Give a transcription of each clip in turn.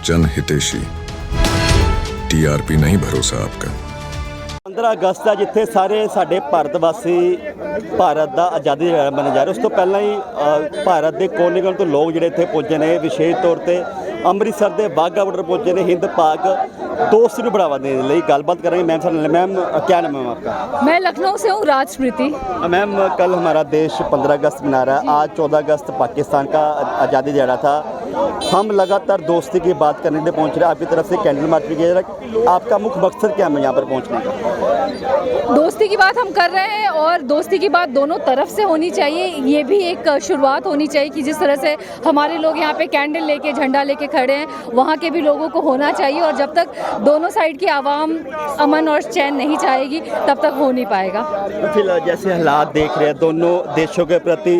जन हितेशी। टीआरपी नहीं भरोसा आपका। 15 ਅਗਸਤ ਆ ਜਿੱਥੇ ਸਾਰੇ ਸਾਡੇ ਭਾਰਤ ਵਾਸੀ ਭਾਰਤ ਦਾ ਆਜ਼ਾਦੀ ਦਿਹਾੜਾ ਮਨਾਇਆ ਜਾ ਰਿਹਾ। ਉਸ ਤੋਂ ਪਹਿਲਾਂ ਹੀ ਭਾਰਤ ਦੇ ਕੋਨੇ-ਕੋਨੇ ਤੋਂ ਲੋਕ ਜਿਹੜੇ ਇੱਥੇ ਪਹੁੰਚੇ ਨੇ, ਵਿਸ਼ੇਸ਼ ਤੌਰ ਤੇ ਅੰਮ੍ਰਿਤਸਰ ਦੇ ਵਾਹਗਾ ਬਾਰਡਰ ਪਹੁੰਚੇ ਨੇ ਹਿੰਦ ਪਾਕ दोस्ती ਨੂੰ बढ़ावा देने ਲਈ। ਗੱਲਬਾत करेंगे मैम से। मैम क्या नाम है मैम आपका? मैं लखनऊ से हूँ, राज स्मृति। मैम कल हमारा देश 15 अगस्त मना रहा है। आज 14 अगस्त पाकिस्तान का आज़ादी दिहाड़ा था। हम लगातार दोस्ती की बात करने के लिए पहुँच रहे हैं। आपकी तरफ से कैंडल मार्च भी किया जा रहा है। आपका मुख्य मकसद क्या है यहाँ पर पहुँचने का? दोस्ती की बात हम कर रहे हैं और दोस्ती की बात दोनों तरफ से होनी चाहिए। ये भी एक शुरुआत होनी चाहिए कि जिस तरह से हमारे लोग यहाँ पे कैंडल लेके झंडा लेके खड़े हैं, वहाँ के भी लोगों को होना चाहिए। और जब तक दोनों साइड की आवाम अमन और चैन नहीं चाहेगी तब तक हो नहीं पाएगा। फिलहाल जैसे हालात देख रहे हैं, दोनों देशों के प्रति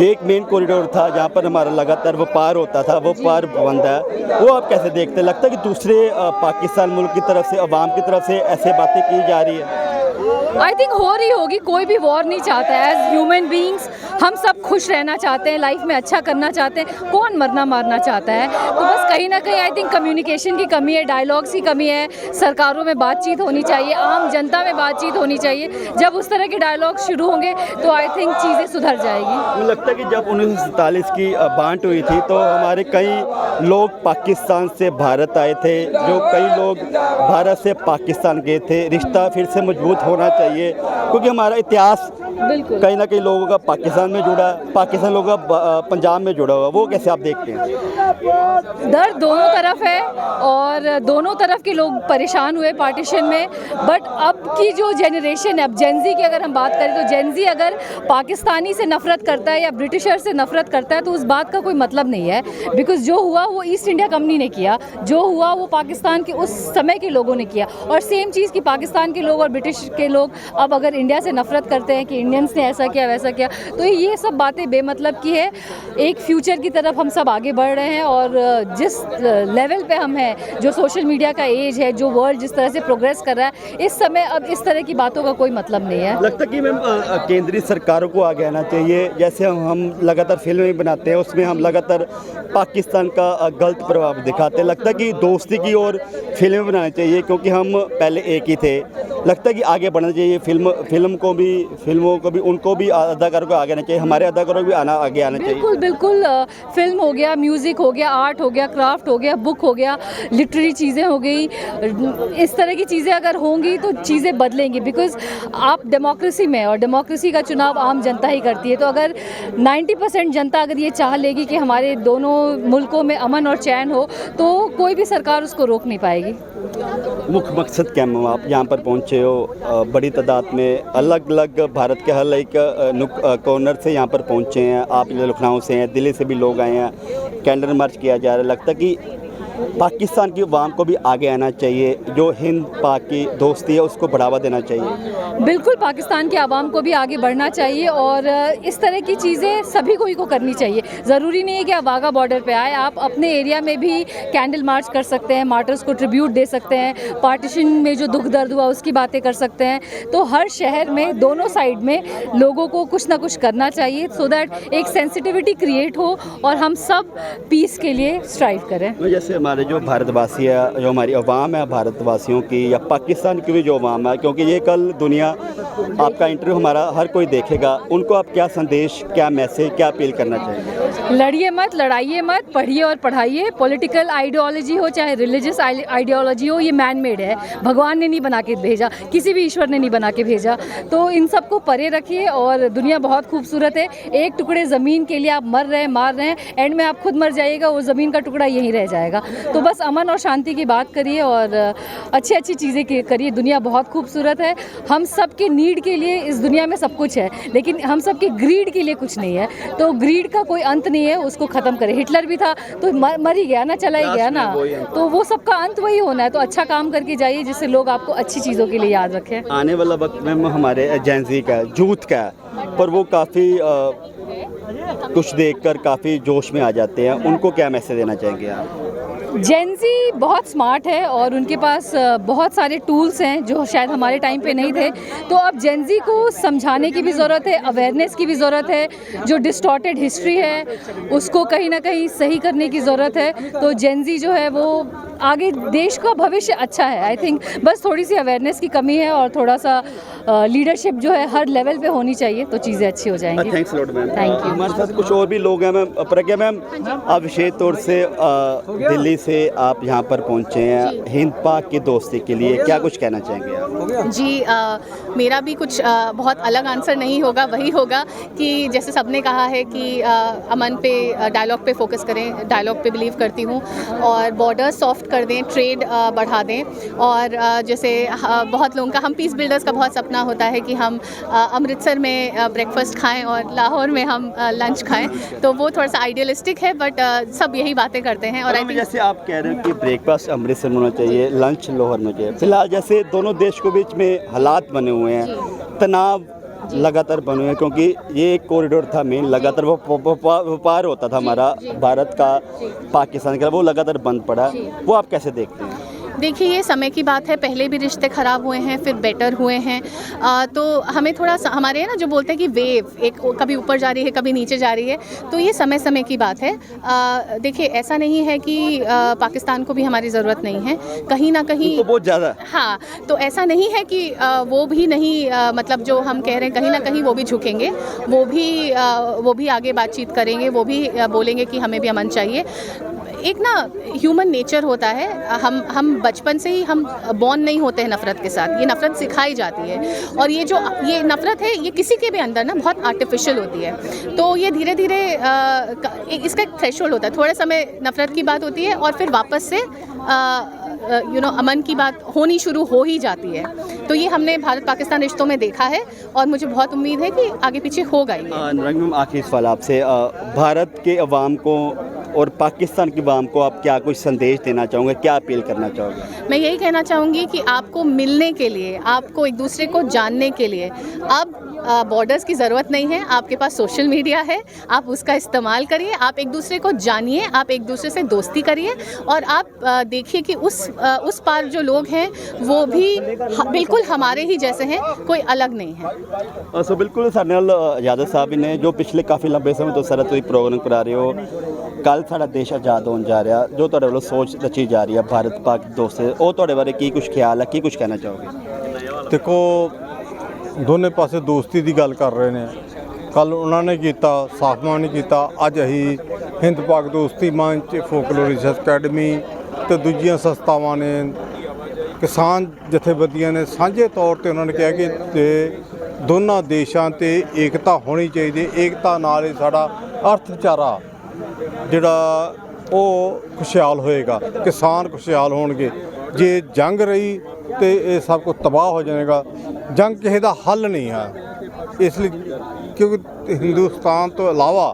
एक मेन कॉरिडोर था जहाँ पर हमारा लगातार व्यापार होता था, वो व्यापार बंद है। वो आप कैसे देखते हैं? लगता है कि दूसरे पाकिस्तान मुल्क की तरफ से, अवाम की तरफ से ऐसे बातें की जा रही है? आई थिंक हो रही होगी। कोई भी वॉर नहीं चाहता है। एज ह्यूमन बींग्स हम सब खुश रहना चाहते हैं, लाइफ में अच्छा करना चाहते हैं। कौन मरना मारना चाहता है? तो बस कहीं ना कहीं आई थिंक कम्युनिकेशन की कमी है, डायलॉग्स की कमी है। सरकारों में बातचीत होनी चाहिए, आम जनता में बातचीत होनी चाहिए। जब उस तरह के डायलॉग शुरू होंगे तो आई थिंक चीज़ें सुधर जाएगी। मुझे लगता है कि जब 1947 की बांट हुई थी तो हमारे कई लोग पाकिस्तान से भारत आए थे, जो कई लोग भारत से पाकिस्तान गए थे। रिश्ता फिर से मजबूत होना चाहिए क्योंकि हमारा इतिहास बिल्कुल कहीं ना कहीं लोगों का पाकिस्तान में जुड़ा है, पाकिस्तान लोगों का पंजाब में जुड़ा हुआ। वो कैसे आप देखते हैं? दर्द दोनों तरफ है और दोनों तरफ के लोग परेशान हुए पार्टीशन में। बट अब की जो जनरेशन है, अब जेनजी की अगर हम बात करें तो जेनजी अगर पाकिस्तानी से नफरत करता है या ब्रिटिशर से नफरत करता है तो उस बात का कोई मतलब नहीं है। बिकॉज जो हुआ वो ईस्ट इंडिया कंपनी ने किया, जो हुआ वो पाकिस्तान के उस समय के लोगों ने किया। और सेम चीज़ कि पाकिस्तान के लोग और ब्रिटिश के लोग अब अगर इंडिया से नफरत करते हैं कि इंडियंस ने ऐसा किया वैसा किया, तो ये सब बातें बेमतलब की है। एक फ्यूचर की तरफ हम सब आगे बढ़ रहे हैं और जिस लेवल पे हम हैं, जो सोशल मीडिया का एज है, जो वर्ल्ड जिस तरह से प्रोग्रेस कर रहा है, इस समय अब इस तरह की बातों का कोई मतलब नहीं है। लगता कि मैम केंद्रीय सरकारों को आगे आना चाहिए। जैसे हम लगातार फिल्में बनाते हैं, उसमें हम लगातार पाकिस्तान का गलत प्रभाव दिखाते हैं। लगता है कि दोस्ती की और फिल्में बनानी चाहिए क्योंकि हम पहले एक ही थे। लगता है कि आगे बढ़ना चाहिए। फिल्मों को भी उनको भी अदाकारों को आगे आना चाहिए, हमारे अदाकारों को भी आगे आना चाहिए। बिल्कुल बिल्कुल। फिल्म हो गया, म्यूज़िक हो गया, आर्ट हो गया, क्राफ्ट हो गया, बुक हो गया, लिटरेरी चीज़ें हो गई। इस तरह की चीज़ें अगर होंगी तो चीज़ें बदलेंगी। बिकॉज आप डेमोक्रेसी में, और डेमोक्रेसी का चुनाव आम जनता ही करती है। तो अगर 90% जनता अगर ये चाह लेगी कि हमारे दोनों मुल्कों में अमन और चैन हो तो कोई भी सरकार उसको रोक नहीं पाएगी। मुख्य मकसद क्या है? आप यहाँ पर पहुँचे हो, बड़ी तादाद में अलग अलग भारत के हर एक कॉर्नर से यहाँ पर पहुँचे हैं। आप लखनऊ से हैं, दिल्ली से भी लोग आए हैं, कैंडल मार्च किया जा रहा है। लगता है कि पाकिस्तान की अवाम को भी आगे आना चाहिए, जो हिंद पाक की दोस्ती है उसको बढ़ावा देना चाहिए। बिल्कुल, पाकिस्तान की आवाम को भी आगे बढ़ना चाहिए और इस तरह की चीज़ें सभी को ही को करनी चाहिए। ज़रूरी नहीं है कि आप वाघा बॉर्डर पे आए, आप अपने एरिया में भी कैंडल मार्च कर सकते हैं, मार्टर्स को ट्रिब्यूट दे सकते हैं, पार्टीशन में जो दुख दर्द हुआ उसकी बातें कर सकते हैं। तो हर शहर में दोनों साइड में लोगों को कुछ ना कुछ करना चाहिए सो दैट एक सेंसिटिविटी क्रिएट हो और हम सब पीस के लिए स्ट्राइव करें। जैसे हमारे जो भारतवासी है, जो हमारी अवाम है भारतवासियों की या पाकिस्तान की भी जो अवाम है, क्योंकि ये कल दुनिया आपका इंटरव्यू हमारा हर कोई देखेगा, उनको आप क्या संदेश, क्या मैसेज, क्या अपील करना चाहिए? लड़िए मत, लड़ाइए मत, पढ़िए और पढ़ाइए। पॉलिटिकल आइडियोलॉजी हो चाहे रिलीजियस आइडियोलॉजी हो, ये मैन मेड है। भगवान ने नहीं बना के भेजा, किसी भी ईश्वर ने नहीं बना के भेजा। तो इन सब को परे रखिए और दुनिया बहुत खूबसूरत है। एक टुकड़े ज़मीन के लिए आप मर रहे हैं, मार रहे हैं, एंड में आप खुद मर जाइएगा, वो ज़मीन का टुकड़ा यहीं रह जाएगा। तो बस अमन और शांति की बात करिए और अच्छी अच्छी चीज़ें करिए। दुनिया बहुत खूबसूरत है। हम सब के नीड के लिए इस दुनिया में सब कुछ है, लेकिन हम सब के ग्रीड के लिए कुछ नहीं है। तो ग्रीड का कोई अंत नहीं है, उसको ख़त्म करें। हिटलर भी था तो मर ही गया ना, चला ही गया ना। तो वो सबका अंत वही होना है। तो अच्छा काम करके जाइए जिससे लोग आपको अच्छी चीज़ों के लिए याद रखें। आने वाला वक्त में हमारे एजेंसी का, यूथ का, पर वो काफ़ी कुछ देखकर काफ़ी जोश में आ जाते हैं। उनको क्या मैसेज देना चाहेंगे आप? जेनजी बहुत स्मार्ट है और उनके पास बहुत सारे टूल्स हैं जो शायद हमारे टाइम पे नहीं थे। तो अब जेनजी को समझाने की भी ज़रूरत है, अवेयरनेस की भी ज़रूरत है। जो डिस्टॉर्टेड हिस्ट्री है उसको कहीं ना कहीं सही करने की ज़रूरत है। तो जेनजी जो है वो आगे देश का भविष्य अच्छा है। आई थिंक बस थोड़ी सी अवेयरनेस की कमी है और थोड़ा सा लीडरशिप जो है हर लेवल पे होनी चाहिए, तो चीज़ें अच्छी हो जाएंगी। Thanks lot ma'am. Thank you. हमारे साथ कुछ और भी लोग हैं मैम। प्रज्ञा मैम, आप विशेष तौर से दिल्ली से आप यहाँ पर पहुँचे हैं हिंद पाक की दोस्ती के लिए, क्या कुछ कहना चाहेंगे आप? जी, मेरा भी कुछ बहुत अलग आंसर नहीं होगा, वही होगा कि जैसे सबने कहा है कि अमन पे, डायलॉग पे फोकस करें, डायलॉग पे बिलीव करती हूँ, और बॉर्डर सॉफ्ट कर दें, ट्रेड बढ़ा दें। और जैसे बहुत लोगों का, हम पीस बिल्डर्स का बहुत सपना होता है कि हम अमृतसर में ब्रेकफास्ट खाएं और लाहौर में हम लंच खाएं, तो वो थोड़ा सा आइडियलिस्टिक है, बट सब यही बातें करते हैं। और जैसे आप कह रहे हो कि ब्रेकफास्ट अमृतसर में होना चाहिए, लंच लाहौर में चाहिए, फिलहाल जैसे दोनों देश के बीच में हालात बने हुए हैं, तनाव लगातार बने हुए हैं, क्योंकि ये एक कॉरिडोर था मेन, लगातार वो व्यापार होता था हमारा भारत का पाकिस्तान का, वो लगातार बंद पड़ा, वो आप कैसे देखते हैं? देखिए, ये समय की बात है, पहले भी रिश्ते ख़राब हुए हैं, फिर बेटर हुए हैं। तो हमें थोड़ा सा, हमारे ना जो बोलते हैं कि वेव एक कभी ऊपर जा रही है कभी नीचे जा रही है, तो ये समय समय की बात है। देखिए, ऐसा नहीं है कि पाकिस्तान को भी हमारी ज़रूरत नहीं है, कहीं ना कहीं तो बहुत ज़्यादा। हाँ, तो ऐसा नहीं है कि वो भी नहीं, मतलब जो हम कह रहे हैं कहीं ना कहीं वो भी झुकेंगे, वो भी आगे बातचीत करेंगे, वो भी बोलेंगे कि हमें भी अमन चाहिए। एक ना ह्यूमन नेचर होता है, हम बचपन से ही हम बॉर्न नहीं होते हैं नफ़रत के साथ, ये नफ़रत सिखाई जाती है। और ये नफ़रत है, ये किसी के भी अंदर ना बहुत आर्टिफिशियल होती है। तो ये धीरे धीरे इसका एक थ्रेशोल्ड होता है, थोड़े समय नफ़रत की बात होती है और फिर वापस से अमन की बात होनी शुरू हो ही जाती है। तो ये हमने भारत पाकिस्तान रिश्तों में देखा है और मुझे बहुत उम्मीद है कि आगे पीछे होगा ही। आखिरी सवाल आपसे, भारत के अवाम को और पाकिस्तान की अवाम को आप क्या कुछ संदेश देना चाहोगे, क्या अपील करना चाहोगे? मैं यही कहना चाहूँगी कि आपको मिलने के लिए, आपको एक दूसरे को जानने के लिए अब बॉर्डर्स की ज़रूरत नहीं है। आपके पास सोशल मीडिया है, आप उसका इस्तेमाल करिए, आप एक दूसरे को जानिए, आप एक दूसरे से दोस्ती करिए, और आप देखिए कि उस पार जो लोग हैं वो भी बिल्कुल हमारे ही जैसे हैं, कोई अलग नहीं है। सो बिल्कुल साडे नाल यादव साहब ने जो पिछले काफ़ी लंबे समय तो सर तुसीं प्रोग्राम करा रहे हो, कल साडा देश आज़ाद होने जा रहा, जो तुहाडे वालों सोच रची जा रही है भारत पाक दोस्ती, वो तुहाडे बारे की कुछ ख्याल है, की कुछ कहना चाहोगे? देखो, दोनों पासे दोस्ती की गल कर रहे हैं। कल उन्होंने किया, साफमा ने किया, अज अही हिंद पाक दोस्ती मंच, फोकलोर रिसर्च अकैडमी तो दूजिया संस्थावां ने, किसान जथेबंदियां ने साझे तौर पर उन्होंने कहा कि दोनों देशों से एकता होनी चाहिए, एकता नाल ही साडा अर्थचारा जिहड़ा वो खुशहाल होएगा, किसान खुशहाल होणगे। जे जंग रही तो ये सब कुछ तबाह हो जाएगा। जंग किसी का हल नहीं है, इसलिए क्योंकि हिंदुस्तान तो अलावा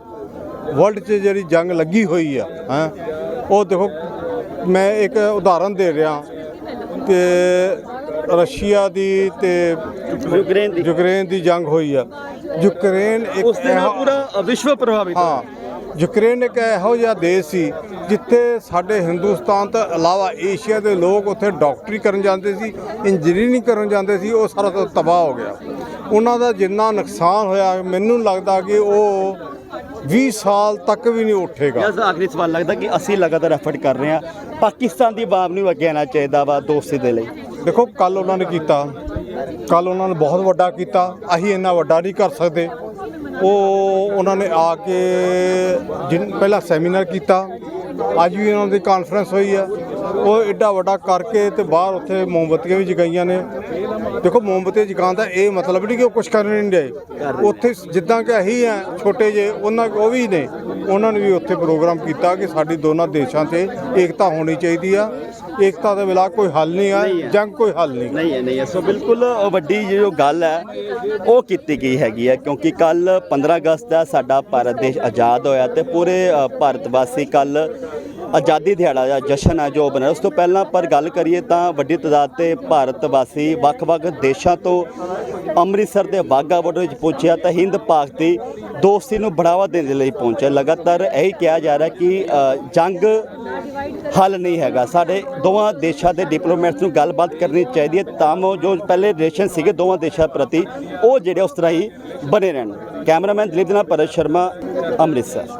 वर्ल्ड च जी जंग लगी हुई है, वो देखो, मैं एक उदाहरण दे रहा कि रशिया की यूक्रेन की जंग हुई है। यूक्रेन एक पूरा विश्व प्रभावित, हाँ, यूक्रेन एक ਇਹੋ ਜਿਹਾ ਦੇਸ਼ ਸੀ ਜਿੱਥੇ ਸਾਡੇ ਹਿੰਦੁਸਤਾਨ ਤੋਂ ਇਲਾਵਾ ਏਸ਼ੀਆ ਦੇ ਲੋਕ ਉੱਥੇ ਡਾਕਟਰੀ ਕਰਨ ਜਾਂਦੇ ਸੀ, ਇੰਜੀਨੀਅਰਿੰਗ ਕਰਨ ਜਾਂਦੇ ਸੀ, ਉਹ ਸਾਰਾ ਤਬਾਹ ਹੋ ਗਿਆ। ਉਹਨਾਂ ਦਾ ਜਿੰਨਾ ਨੁਕਸਾਨ ਹੋਇਆ, ਮੈਨੂੰ ਲੱਗਦਾ ਕਿ ਉਹ 20 ਸਾਲ ਤੱਕ ਵੀ ਨਹੀਂ ਉੱਠੇਗਾ। ਯਾਰ ਆਖਰੀ ਸਵਾਲ ਲੱਗਦਾ ਕਿ ਅਸੀਂ ਲਗਾਤਾਰ ਐਫਰਟ ਕਰ ਰਹੇ ਹਾਂ, ਪਾਕਿਸਤਾਨ ਦੀ ਆਵਾਮ ਨੂੰ ਅੱਗੇ ਆਉਣਾ ਚਾਹੀਦਾ ਵਾ ਦੋਸਤੀ ਦੇ ਲਈ। ਦੇਖੋ, ਕੱਲ ਉਹਨਾਂ ਨੇ ਕੀਤਾ, ਕੱਲ ਉਹਨਾਂ ਨੇ ਬਹੁਤ ਵੱਡਾ ਕੀਤਾ, ਅਸੀਂ ਇੰਨਾ ਵੱਡਾ ਨਹੀਂ ਕਰ ਸਕਦੇ। उन्होंने आके पहला सैमीनार किया, अज भी उन्होंने कॉन्फ्रेंस हुई है, वो एडा वड्डा करके तो बाहर उत्थे मोमबत्तियां भी जगाइया ने। देखो, मोमबत्तियां जगाने का ये मतलब नहीं कि वो कुछ कर नहीं रहे, उत्थे जिद्दां कि अही हैं छोटे जे, वो भी ने, उन्होंने भी उत्थे प्रोग्राम किया कि साडी दोनों देशों से एकता होनी चाहिए है। एकता के बिना कोई हल नहीं है, जंग कोई हल नहीं है। सो बिल्कुल वड्डी जो गल है वो की गई हैगी है, क्योंकि कल 15 अगस्त का साडा भारत देश आज़ाद होया, तो पूरे भारतवासी कल ਆਜ਼ਾਦੀ ਦਿਹਾੜਾ ਜਾਂ ਜਸ਼ਨ ਹੈ ਜੋ ਬਣਾ ਉਸ ਤੋਂ ਪਹਿਲਾਂ ਪਰ ਗੱਲ ਕਰੀਏ ਤਾਂ ਵੱਡੀ ਤਾਦਾਦ ਤੇ ਭਾਰਤ ਵਾਸੀ ਵੱਖ-ਵੱਖ ਦੇਸ਼ਾਂ ਤੋਂ ਅੰਮ੍ਰਿਤਸਰ ਦੇ ਵਾਹਗਾ ਬਾਰਡਰ ਵਿੱਚ ਪਹੁੰਚਿਆ ਤਾਂ ਹਿੰਦ ਪਾਕ ਦੀ ਦੋਸਤੀ ਨੂੰ ਬੜਾਵਾ ਦੇਣ ਦੇ ਲਈ ਪਹੁੰਚਿਆ। ਲਗਾਤਾਰ ਇਹੀ ਕਿਹਾ ਜਾ ਰਿਹਾ ਕਿ ਜੰਗ ਹੱਲ ਨਹੀਂ ਹੈਗਾ, ਸਾਡੇ ਦੋਵਾਂ ਦੇਸ਼ਾਂ ਦੇ ਡਿਪਲੋਮੈਟਸ ਨੂੰ ਗੱਲਬਾਤ ਕਰਨੀ ਚਾਹੀਦੀ ਹੈ ਤਾਂ ਜੋ ਪਹਿਲੇ ਰਿਲੇਸ਼ਨ ਸੀਗੇ ਦੋਵਾਂ ਦੇਸ਼ਾਂ ਪ੍ਰਤੀ ਉਹ ਜਿਹੜੇ ਉਸ ਤਰ੍ਹਾਂ ਹੀ ਬਣੇ ਰਹਿਣ। ਕੈਮਰਾਮੈਨ ਦਿਲੀਪ ਦੇ ਨਾਲ ਭਰਤ ਸ਼ਰਮਾ, ਅੰਮ੍ਰਿਤਸਰ।